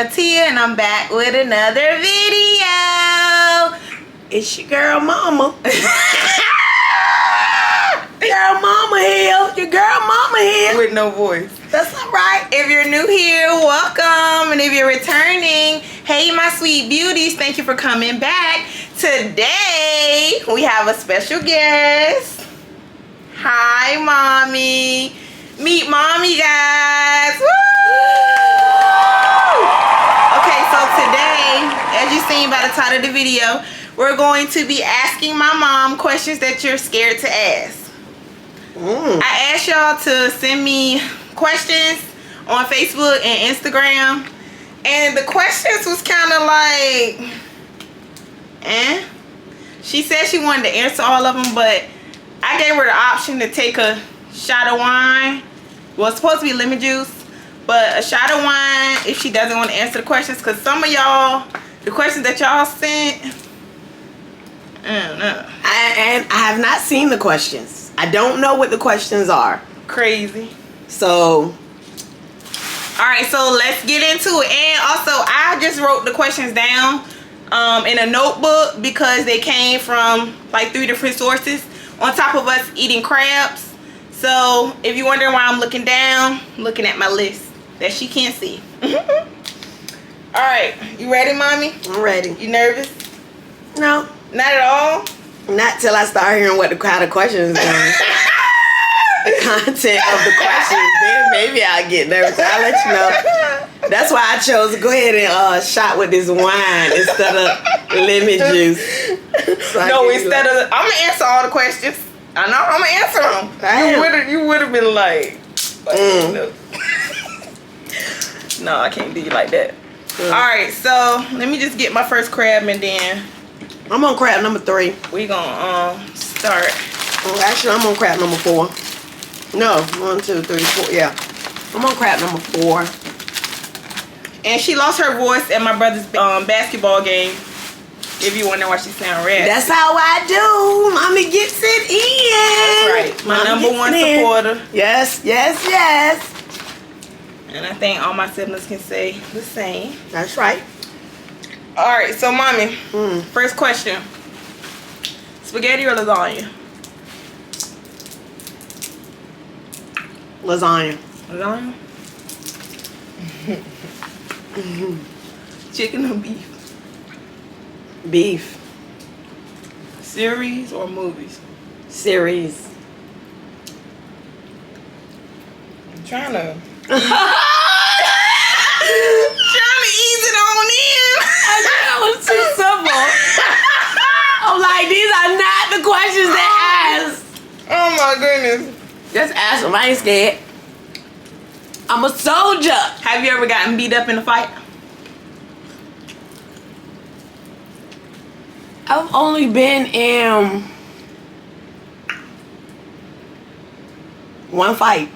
EverythingAtiyah, and I'm back with another video. It's your girl mama. Girl mama here. Your girl mama here. With no voice. That's all right. If you're new here, welcome. And if you're returning, hey my sweet beauties, thank you for coming back. Today, we have a special guest. Hi, mommy. Meet mommy, guys. Woo! Okay, so today, as you've seen by the title of the video, we're going to be asking my mom questions that you're scared to ask. I asked y'all to send me questions on Facebook and Instagram, and the questions was kind of like, She said she wanted to answer all of them, but I gave her the option to take a shot of wine. Well, it's supposed to be lemon juice, but a shot of wine if she doesn't want to answer the questions, because some of y'all, the questions that y'all sent, I don't know. I have not seen the questions. I don't know what the questions are. Crazy. So, alright, so let's get into it. And also, I just wrote the questions down in a notebook because they came from like 3 different sources on top of us eating crabs. So if you're wondering why I'm looking down, I'm looking at my list that she can't see. Alright, you ready, mommy? I'm ready. You nervous? No. Not at all? Not till I start hearing what the kind of questions are. The content of the questions, then maybe I'll get nervous. I'll let you know. That's why I chose to go ahead and shot with this wine instead of lemon juice. So no, instead of, I'm gonna answer all the questions. I know I'm gonna answer them. You would have been like, no, I can't do you like that. All right, so let me just get my first crab and then I'm on crab number 3. we gonna start. Oh, actually, I'm on crab number 4. No, 1, 2, 3, 4. Yeah, I'm on crab number 4. And she lost her voice at my brother's basketball game. If you wonder why she sound red. That's how I do. Mommy gets it in. That's right. My number 1 supporter. Yes, yes, yes. And I think all my siblings can say the same. That's right. All right, so mommy, first question: spaghetti or lasagna? Lasagna. Lasagna. Chicken or beef? Beef. Series or movies? Series. I'm trying to ease it on in. That was too simple. I'm like, these are not the questions that ask. Oh my goodness. Just ask them. I ain't scared. I'm a soldier. Have you ever gotten beat up in a fight? I've only been in one fight.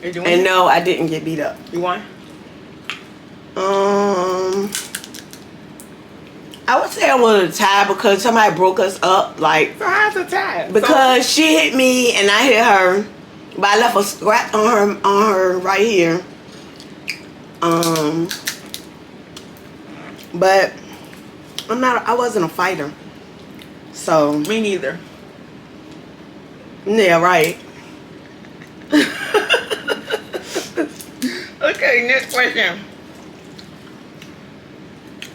Did you win? And no, I didn't get beat up. You won? I would say I was a tie because somebody broke us up. Like, So how's a tie? because she hit me and I hit her, but I left a scratch on her right here. But I wasn't a fighter. So Me neither. yeah, right. Okay, next question.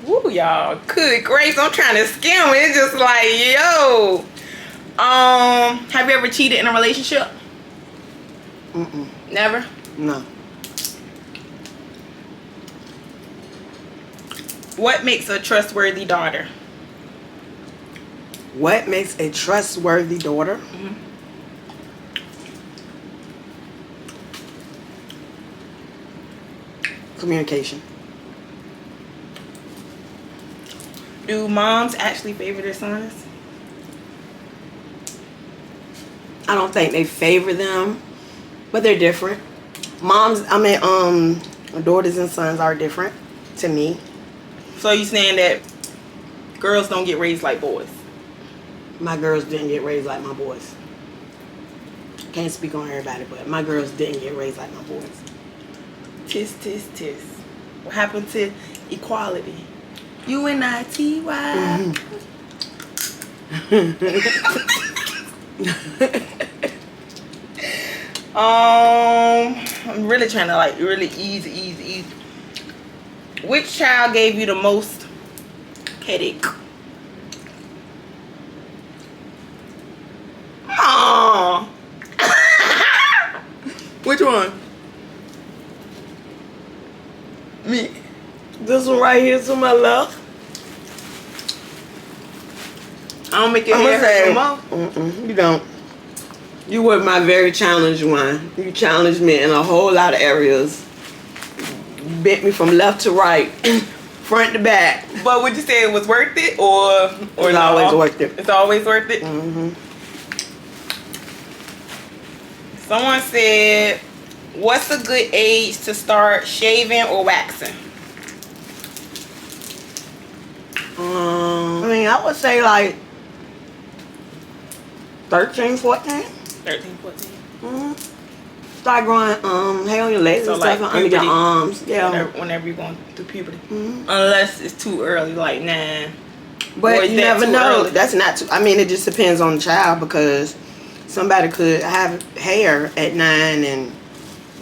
Woo, y'all. Good grace. I'm trying to skim it. It's just like, yo. Have you ever cheated in a relationship? Never? No. What makes a trustworthy daughter? What makes a trustworthy daughter? Communication. Do moms actually favor their sons? I don't think they favor them, but they're different. Daughters and sons are different to me. So you saying that girls don't get raised like boys? My girls didn't get raised like my boys. Can't speak on everybody, but my girls didn't get raised like my boys. Tis, tis, tis. What happened to equality. UNITY. I'm really trying to like really easy. Which child gave you the most headache? Aww. Which one? Me. This one right here to my left. I don't make your hair hurt no more. You don't. You were my very challenged one. You challenged me in a whole lot of areas. You bent me from left to right, front to back. But would you say it was worth it, or it's always worth it? It's always worth it. Someone said, "What's a good age to start shaving or waxing?" I mean, I would say like 13, 14. 13, 14. Start growing hair on your legs and stuff, under your arms. Yeah. Whenever you're going through puberty. Unless it's too early, like 9. But you never know. That's not too. I mean, it just depends on the child, because somebody could have hair at 9 and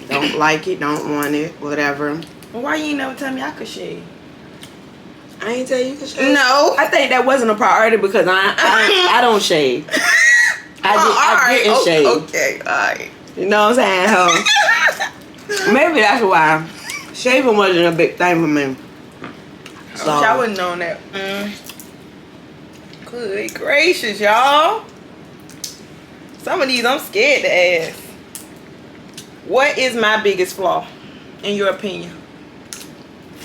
don't like it, don't want it, whatever. Well, why you ain't never tell me I could shave? I ain't tell you could shave. No. I think that wasn't a priority because I don't shave. I didn't shave. Okay, alright. You know what I'm saying? Maybe that's why shaving wasn't a big thing for me. So I wouldn't known that. Good gracious, y'all. Some of these I'm scared to ask. What is my biggest flaw, in your opinion?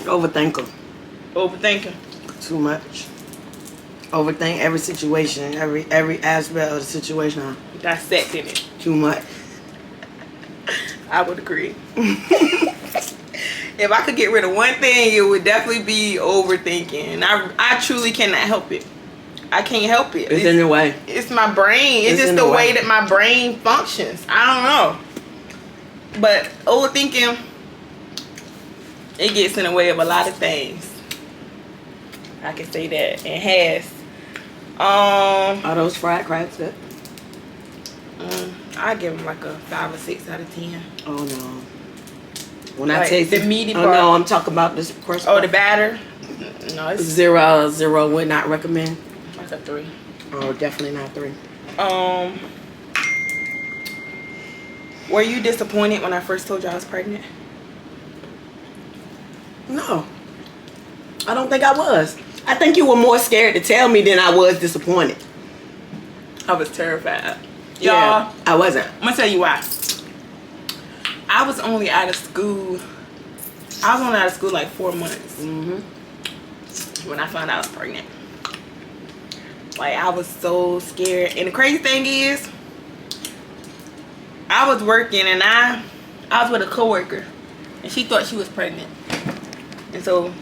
Overthinker. Overthinking. Too much. Overthink every situation, every aspect of the situation. Dissecting it. Too much. I would agree. If I could get rid of one thing, it would definitely be overthinking. I truly cannot help it. I can't help it. It's in the way. It's my brain. It's just the way that my brain functions. I don't know. But overthinking, it gets in the way of a lot of things. I can say that. It has. Are those fried crabs good? I give them like a 5 or 6 out of 10. Oh no. When like I taste the meaty part. Oh no, I'm talking about this crust. Oh, the batter? No, it's 0 would not recommend. like a 3. Oh, definitely not 3. Were you disappointed when I first told you I was pregnant? No. I don't think I was. I think you were more scared to tell me than I was disappointed. I was terrified. Yeah, Y'all, I wasn't. I'm gonna tell you why. I was only out of school. I was only out of school like 4 months when I found out I was pregnant. Like, I was so scared. And the crazy thing is, I was working and I was with a coworker, and she thought she was pregnant. And so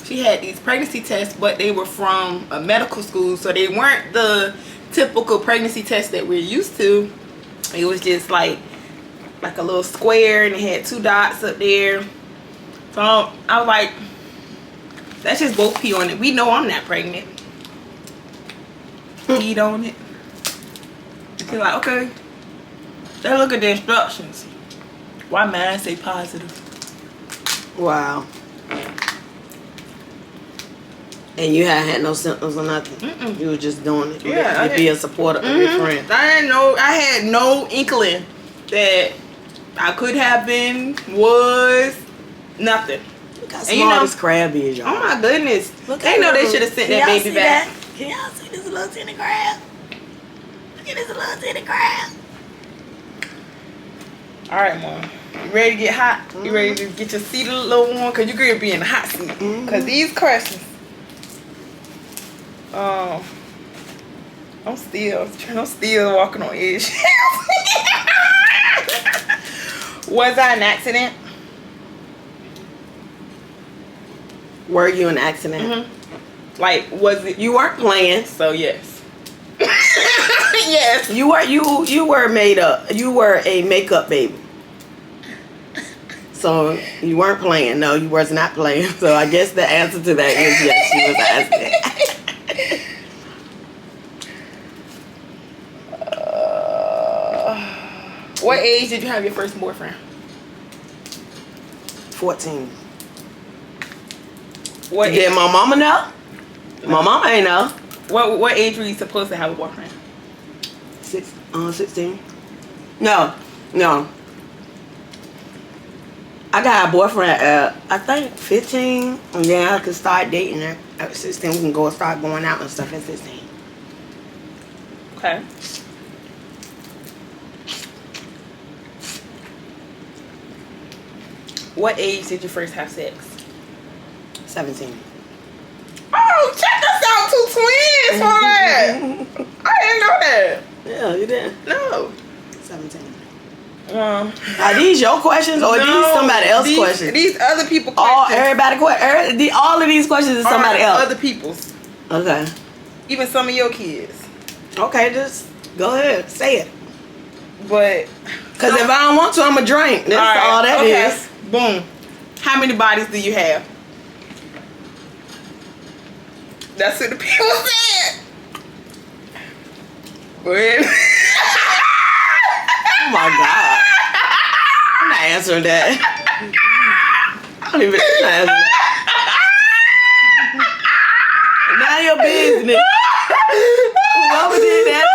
she had these pregnancy tests, but they were from a medical school, so they weren't the typical pregnancy test that we're used to. It was just like a little square, and it had 2 dots up there. So I was like, let's just both pee on it. We know I'm not pregnant. Peed on it. She's like, okay, let's look at the instructions. Why mine say positive? Wow. And you had no symptoms or nothing? You were just doing it. Yeah, to be a supporter of your friend. I didn't know. I had no inkling that I could have been, was, nothing. Look how small this crab is, y'all. Oh my goodness. They know they should have sent that baby back. Can y'all see this little tiny crab? Look at this little tiny crab. Alright, Mom. You ready to get hot? You ready to get your seat a little warm? Because you're going to be in the hot seat. Because these questions, I'm still walking on edge. Was I an accident? Were you an accident? Like, was it? You weren't playing. So yes. Yes. You were made up. You were a makeup baby. So you weren't playing. No, you was not playing. So I guess the answer to that is yes, she was asking. What age did you have your first boyfriend? 14. What Did age? my mama know? My mama ain't know. What age were you supposed to have a boyfriend? 16. No. I got a boyfriend at I think 15. And then I could start dating her at 16. We can start going out and stuff at 16. Okay. What age did you first have sex? 17. Oh, check us out, two twins for that. I didn't know that. Yeah, you didn't. No. 17. Are Are these your questions or these somebody else's questions? These other people All questions. all of these questions is somebody else. Other people's. Okay. Even some of your kids. Okay, just go ahead, say it. But Cause if I don't want to, I'ma drink. That's all that is. Boom. How many bodies do you have? That's what the people said. But Oh my God. I'm not answering that. I don't even answer that. Now your business. Whoever did that,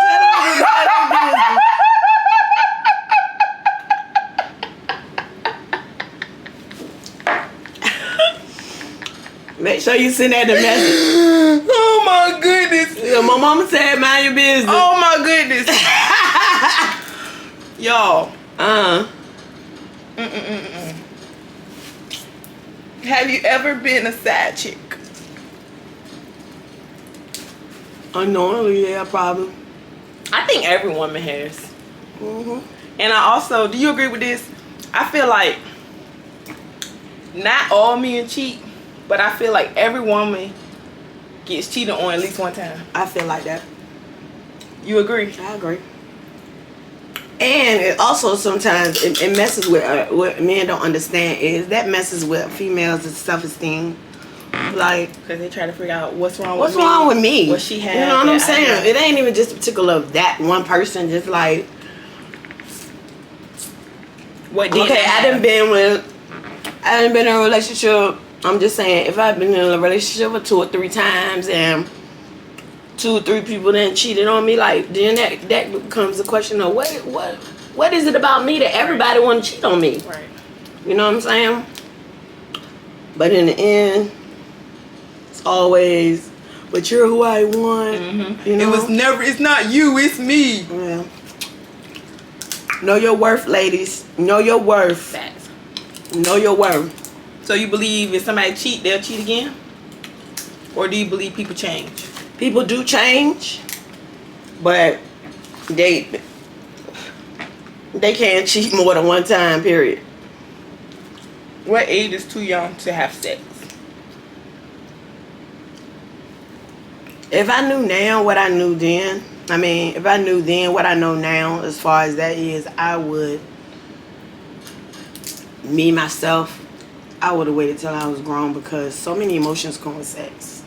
make sure you send that the message. oh my goodness. Yeah, my mama said, mind your business. Oh my goodness. Y'all. Have you ever been a side chick? Unknowingly, yeah, probably. I think every woman has. Mm-hmm. And I also, do you agree with this? I feel like not all men cheat, but I feel like every woman gets cheated on at least one time. I feel like that. You agree? I agree. And it also sometimes it messes with what men don't understand is that messes with females' self-esteem. Like, because they try to figure out what's wrong what's with me. wrong with me? What she has. You know what I'm saying? I It ain't even just particular of that one person. Just like, what did okay, I done been in a relationship. I'm just saying, if I've been in a relationship for 2 or 3 times and 2 or 3 people then cheated on me, like, then that becomes a question of what is it about me that everybody want to cheat on me? Right. You know what I'm saying? But in the end, it's always, but you're who I want. Mm-hmm. You know? It was never, it's not you, it's me. Yeah. Know your worth, ladies. Know your worth. Facts. Know your worth. So you believe if somebody cheat, they'll cheat again? Or do you believe people change? People do change, but they can't cheat more than one time, period. What age is too young to have sex? If I knew now what I knew then, if I knew then what I know now, as far as that is, I would, I would have waited till I was grown, because so many emotions come with sex.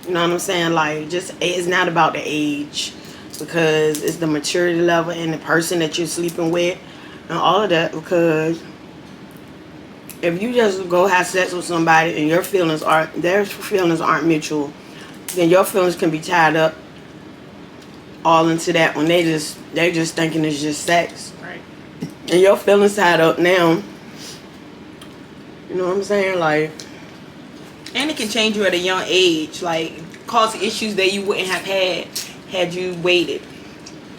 You know what I'm saying? Like, just, it's not about the age, because it's the maturity level and the person that you're sleeping with and all of that. Because if you just go have sex with somebody and their feelings aren't mutual, then your feelings can be tied up all into that when they're just thinking it's just sex. Right. And your feelings tied up now. You know what I'm saying? Like, and it can change you at a young age, like cause issues that you wouldn't have had you waited.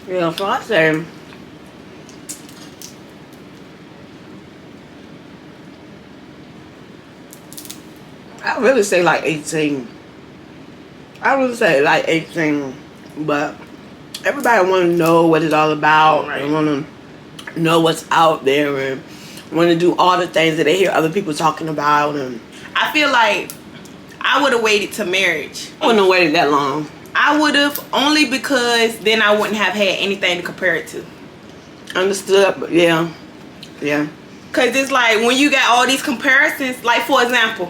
yeah, so I say, I really say like 18. I would say like 18, but everybody want to know what it's all about. Right. They want to know what's out there and want to do all the things that they hear other people talking about. And I feel like I would have waited to marriage. I wouldn't have waited that long. I would have, only because then I wouldn't have had anything to compare it to. Understood, but yeah. Cause it's like when you got all these comparisons, like for example,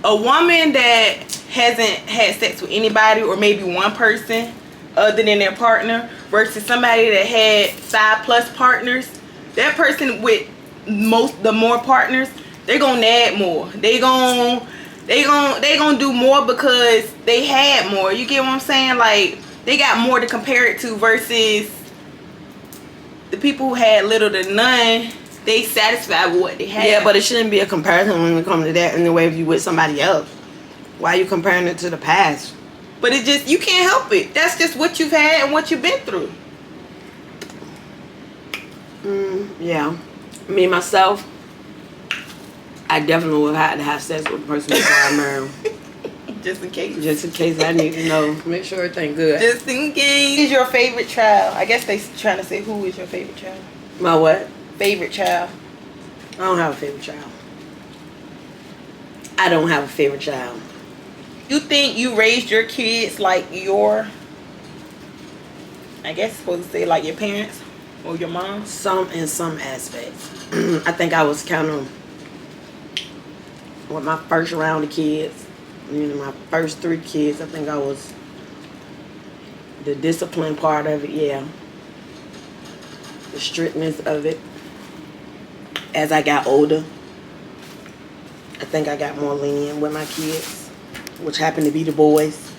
a woman that hasn't had sex with anybody or maybe one person other than their partner versus somebody that had 5+ partners, that person with the more partners, they're gonna add more. They gonna do more because they had more. You get what I'm saying? Like they got more to compare it to versus the people who had little to none. They satisfied with what they had. Yeah, but it shouldn't be a comparison when it comes to that in the way if you with somebody else. Why are you comparing it to the past? But it just, you can't help it. That's just what you've had and what you've been through. Yeah. Me, myself, I definitely would have to have sex with the person before I marry him. Just in case. Just in case I need to know. Make sure everything good. Just in case. Who's your favorite child? I guess they trying to say who is your favorite child. My what? Favorite child. I don't have a favorite child. I don't have a favorite child. You think you raised your kids like your, I guess supposed to say like your parents or your mom? In some aspects. I think I was kind of, with my first round of kids, my first 3 kids, I think I was the discipline part of it, yeah. The strictness of it. As I got older, I think I got more lenient with my kids, which happened to be the boys.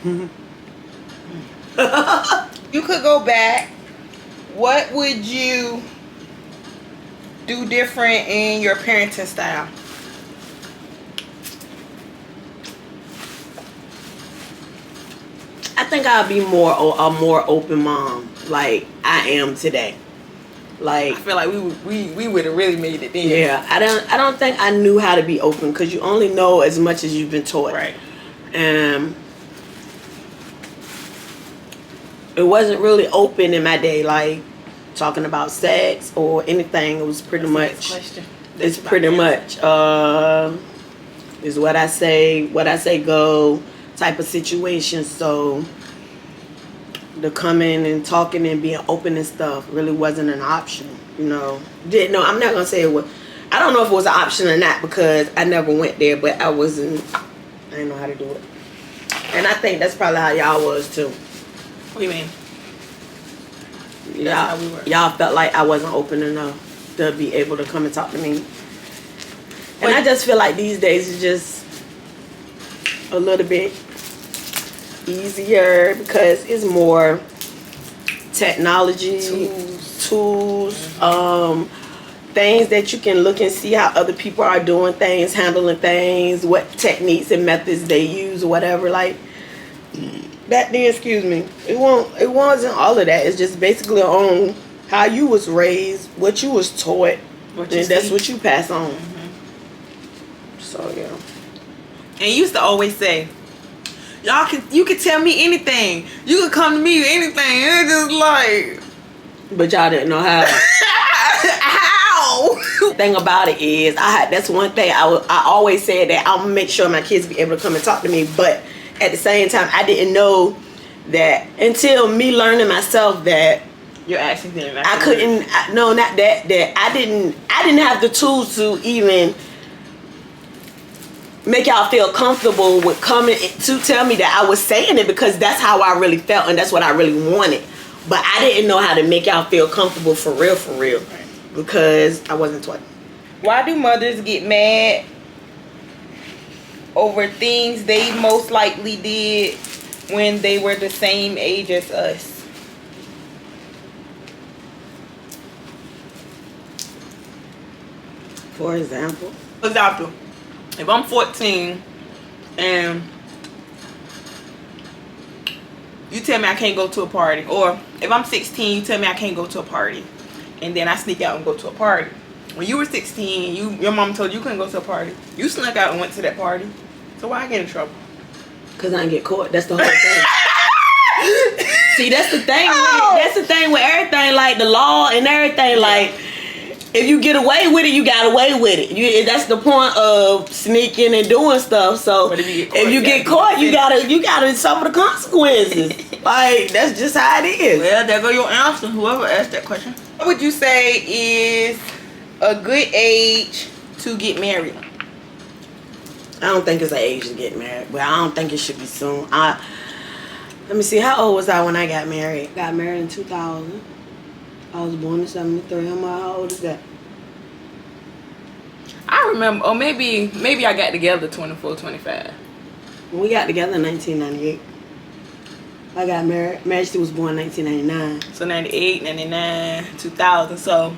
You could go back. What would you do different in your parenting style? I think I'll be a more open mom, like I am today. Like, I feel like we would have really made it then. Yeah, I don't think I knew how to be open because you only know as much as you've been taught. Right. It wasn't really open in my day, like talking about sex or anything. It was pretty much. It's pretty much is what I say go type of situation. So the coming and talking and being open and stuff really wasn't an option, I'm not gonna say it was. I don't know if it was an option or not because I never went there, but I didn't know how to do it. And I think that's probably how y'all was too. What do you mean? Y'all, how we were. Y'all felt like I wasn't open enough to be able to come and talk to me. And I just feel like these days is just a little bit easier because it's more technology, tools, things that you can look and see how other people are doing things, handling things, what techniques and methods they use or whatever. Like back then, it wasn't all of that. It's just basically on how you was raised, what you was taught, and that's what you pass on. So yeah. And you used to always say, you can tell me anything. You can come to me with anything. And it's just like, but y'all didn't know how. How? The thing about it is, that's one thing I always said that I'll make sure my kids be able to come and talk to me. But at the same time, I didn't know that until me learning myself that you're asking them. I couldn't. No, not that. That I didn't have the tools to even make y'all feel comfortable with coming to tell me that I was saying it because that's how I really felt and that's what I really wanted. But I didn't know how to make y'all feel comfortable for real. Because I wasn't taught. Why do mothers get mad over things they most likely did when they were the same age as us? For example, if I'm 14 and you tell me I can't go to a party, or if I'm 16, you tell me I can't go to a party, and then I sneak out and go to a party. When you were 16, your mom told you couldn't go to a party. You snuck out and went to that party. So why I get in trouble? Because I didn't get caught. That's the whole thing. See, that's the thing. That's the thing with everything, like the law and everything. Like, if you get away with it, you got away with it. That's the point of sneaking and doing stuff. So if you get caught, you gotta suffer the consequences. Like, that's just how it is. Well, there go your answer. Whoever asked that question. What would you say is a good age to get married? I don't think it's an age to get married, but I don't think it should be soon. Let me see, how old was I when I got married? Got married in 2000. I was born in 73. How old is that? I remember, or maybe I got together 24, 25. We got together in 1998. I got married. Majesty was born in 1999. So 98, 99, 2000. So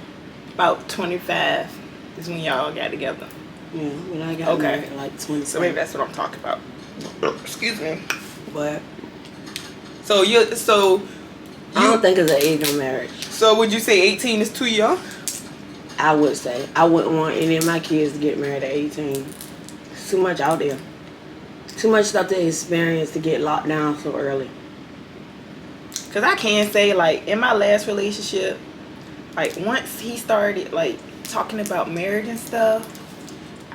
about 25 is when y'all got together. Yeah, when I got married, like 20. So maybe that's what I'm talking about. Excuse me. But So you I don't think it's an age of marriage. So would you say 18 is too young? I would say. I wouldn't want any of my kids to get married at 18. It's too much out there. Too much stuff to experience to get locked down so early. Because I can say, like, in my last relationship, like, once he started, like, talking about marriage and stuff,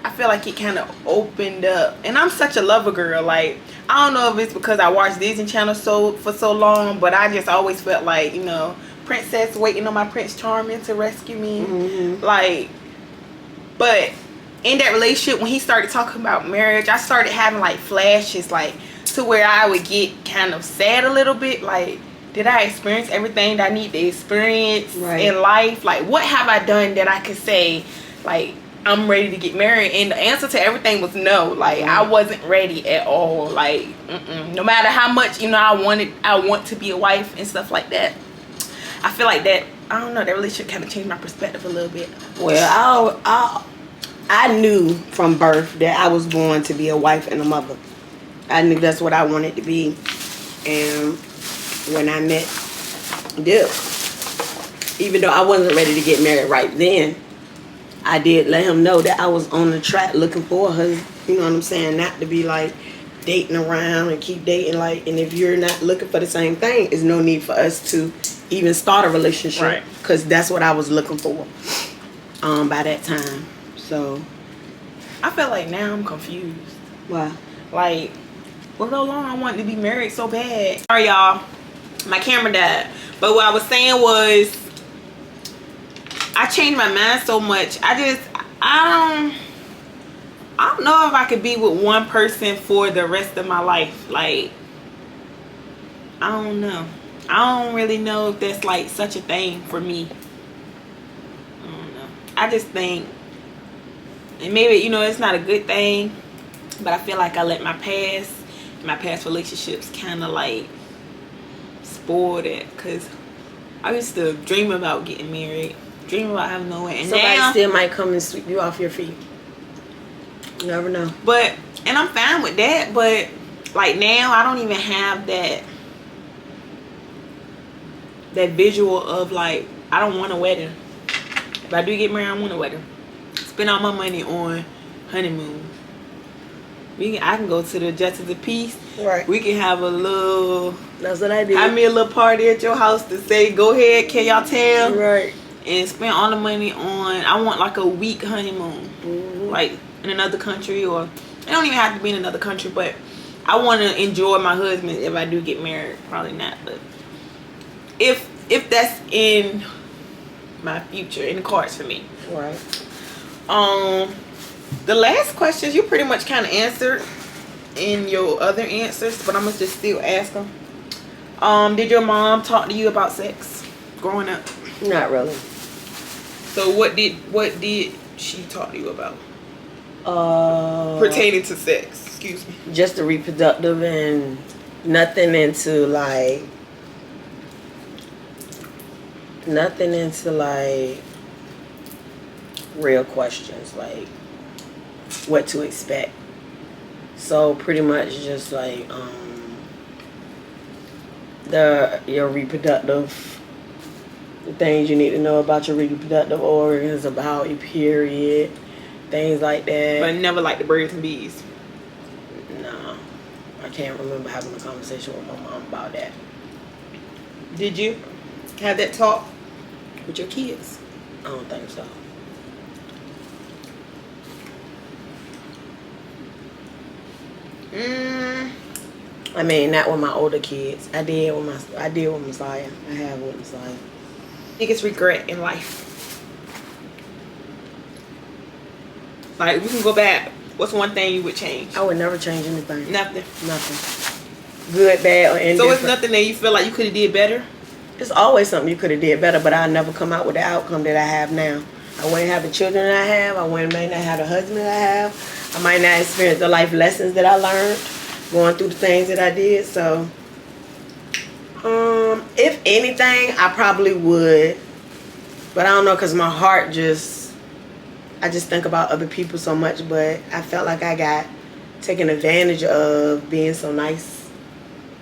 I feel like it kind of opened up. And I'm such a lover girl. Like, I don't know if it's because I watched Disney Channel for so long, but I just always felt like, you know, princess waiting on my Prince Charming to rescue me. Mm-hmm. Like, but in that relationship, when he started talking about marriage, I started having, like, flashes, like, to where I would get kind of sad a little bit. Like, did I experience everything that I need to experience in life? Like, what have I done that I could say, like, I'm ready to get married? And the answer to everything was no. Like, I wasn't ready at all. Like, no matter how much, you know, I want to be a wife and stuff like that. I feel like that, I don't know, that relationship kind of changed my perspective a little bit. Well, I knew from birth that I was born to be a wife and a mother. I knew that's what I wanted to be. And when I met Dip, even though I wasn't ready to get married right then, I did let him know that I was on the track looking for a husband. You know what I'm saying? Not to be like dating around and keep dating, like, and if you're not looking for the same thing, there's no need for us to even start a relationship. Right. Because that's what I was looking for by that time. So I feel like now I'm confused. why? Like, for so long I wanted to be married so bad. Sorry, y'all. My camera died. But what I was saying was, I changed my mind so much. I don't know if I could be with one person for the rest of my life. Like, I don't know. I don't really know if that's like such a thing for me. I don't know. I just think, and maybe, you know, it's not a good thing, but I feel like I let my past relationships kind of like spoil that. Because I used to dream about getting married, dream about having no way, and Somebody now still might come and sweep you off your feet. You never know. But, and I'm fine with that, but like now I don't even have that visual of like, I don't want a wedding. If I do get married, I want a wedding. Spend all my money on honeymoon. I can go to the Justice of Peace. Right. We can have a little, That's what I did. have me a little party at your house to say, go ahead, can y'all tell? Right. And spend all the money on, I want like a week honeymoon. Mm-hmm. Like in another country, or it don't even have to be in another country, but I want to enjoy my husband if I do get married. Probably not, but if that's in my future, in the cards for me. Right. The last questions you pretty much kind of answered in your other answers, but I'm gonna just still ask them. Did your mom talk to you about sex growing up? Not really. So what did she talk to you about pertaining to sex? Excuse me. Just the reproductive and nothing into like real questions like what to expect. So pretty much just like your reproductive, the things you need to know about your reproductive organs, about your period, things like that. But never like the birds and bees. No, I can't remember having a conversation with my mom about that. Did you have that talk with your kids? I don't think so. I mean, not with my older kids. I did with Messiah. I have with Messiah. Biggest regret in life? Like, we can go back. What's one thing you would change? I would never change anything. Nothing. Good, bad, or indifferent. So it's nothing that you feel like you could have did better? It's always something you could have did better, but I'll never come out with the outcome that I have now. I wouldn't have the children that I have. I might not have the husband that I have. I might not experience the life lessons that I learned going through the things that I did. So, if anything, I probably would. But I don't know, because my heart I just think about other people so much. But I felt like I got taken advantage of being so nice.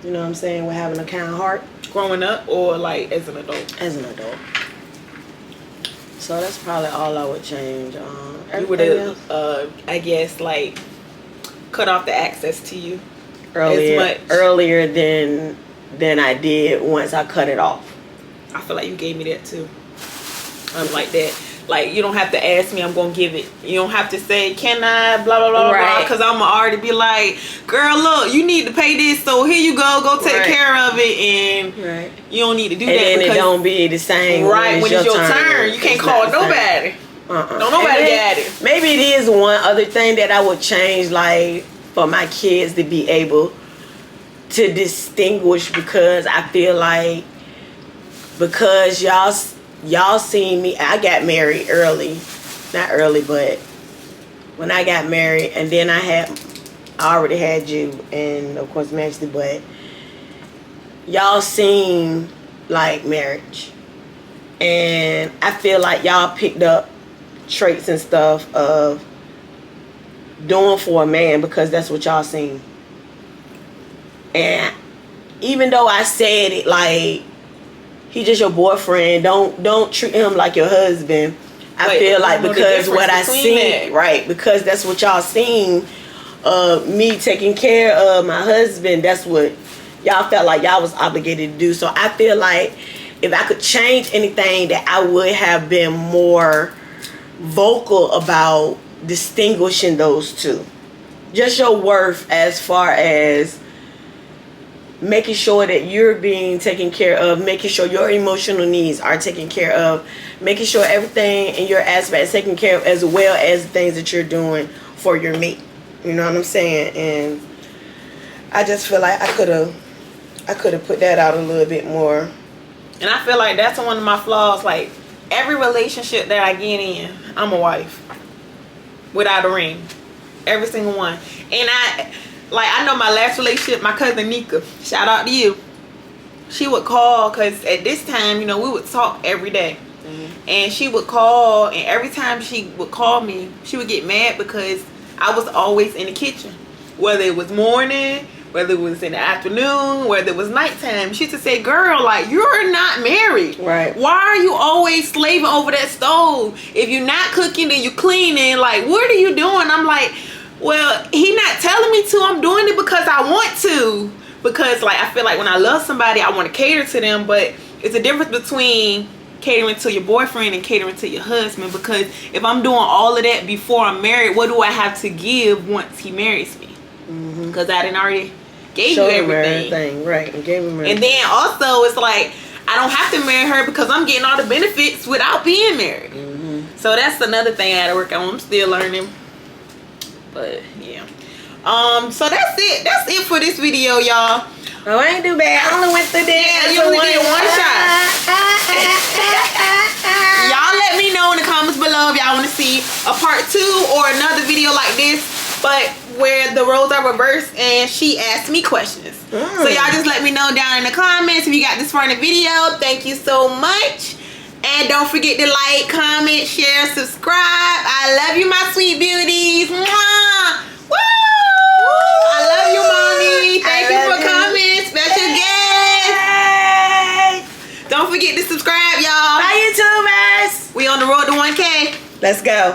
You know what I'm saying? With having a kind heart. Growing up or like as an adult? As an adult. So that's probably all I would change. You would have, I guess, like, cut off the access to you earlier than I did once I cut it off. I feel like you gave me that too. I'm like that. Like, you don't have to ask me, I'm going to give it. You don't have to say, can I, blah, blah, blah, blah. Because I'm going to already be like, girl, look, you need to pay this, so here you go take care of it. And you don't need to do that. And then it don't be the same. Right, when it's your turn. You can't call nobody. Don't nobody get it. Maybe it is one other thing that I would change, like, for my kids to be able to distinguish, because I feel like, because y'all seen me, I got married early. Not early, but when I got married, and then I already had you, and of course Maxie, but y'all seen like marriage. And I feel like y'all picked up traits and stuff of doing for a man, because that's what y'all seen. And even though I said it like, he just your boyfriend, don't treat him like your husband. I feel like, because what I seen, because that's what y'all seen, me taking care of my husband, that's what y'all felt like y'all was obligated to do. So I feel like if I could change anything, that I would have been more vocal about distinguishing those two. Just your worth, as far as making sure that you're being taken care of, making sure your emotional needs are taken care of, making sure everything in your aspect is taken care of, as well as the things that you're doing for your mate. You know what I'm saying? And I just feel like I could have put that out a little bit more. And I feel like that's one of my flaws. Like, every relationship that I get in, I'm a wife without a ring. Every single one. And I know my last relationship, my cousin Nika, shout out to you. She would call, because at this time, you know, we would talk every day. And she would call, and every time she would call me, she would get mad because I was always in the kitchen. Whether it was morning, whether it was in the afternoon, whether it was nighttime. She used to say, girl, like, you're not married. Right. Why are you always slaving over that stove? If you're not cooking, then you cleaning. Like, what are you doing? I'm like, well, he not telling me to. I'm doing it because I want to. Because, like, I feel like when I love somebody, I want to cater to them. But it's a difference between catering to your boyfriend and catering to your husband. Because if I'm doing all of that before I'm married, what do I have to give once he marries me? Because I didn't already gave you everything. Right, and gave him everything. And then also, it's like, I don't have to marry her because I'm getting all the benefits without being married. So that's another thing I had to work on. I'm still learning. But yeah, so that's it for this video, y'all. Oh, I ain't do bad. I only went through that. Yeah, you only did one shot. Y'all let me know in the comments below if y'all want to see a part 2 or another video like this, but where the roles are reversed and she asked me questions. So y'all just let me know down in the comments if you got this far in the video. Thank you so much. And don't forget to like, comment, share, subscribe. I love you, my sweet beauties. Mwah! Woo! I love you, mommy. Thank you for coming. Special guest. Don't forget to subscribe, y'all. Bye, YouTubers. We on the road to 1K. Let's go.